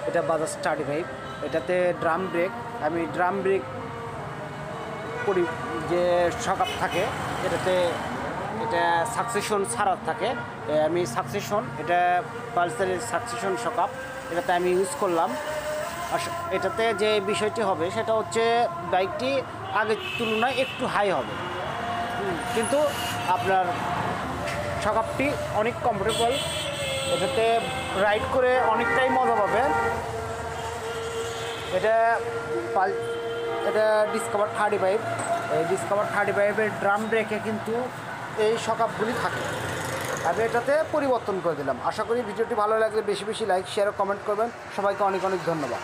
এটা বাজাজ 35। এটাতে drum brake, আমি ড্রাম ব্রেক করি যে শকআপ থাকে এটাতে, এটা সাকসেশন ছাড়া থাকে। আমি সাকসেশন, এটা পালসারের সাকসেশন শকআপ, এটাতে আমি ইউজ করলাম। আর এটাতে যে বিষয়টি হবে সেটা হচ্ছে বাইকটি আগের তুলনায় একটু হাই হবে, কিন্তু আপনার শকআপটি অনেক কমফোর্টেবল। এটাতে রাইড করে অনেকটাই মজা পাবেন। এটা এটা ডিসকভার 35। এই ডিসকভার 35-এর ড্রাম ব্রেকে কিন্তু এই শকআপগুলি থাকে। আমি এটাতে পরিবর্তন করে দিলাম। আশা করি ভিডিওটি ভালো লাগলে বেশি বেশি লাইক, শেয়ার ও কমেন্ট করবেন। সবাইকে অনেক অনেক ধন্যবাদ।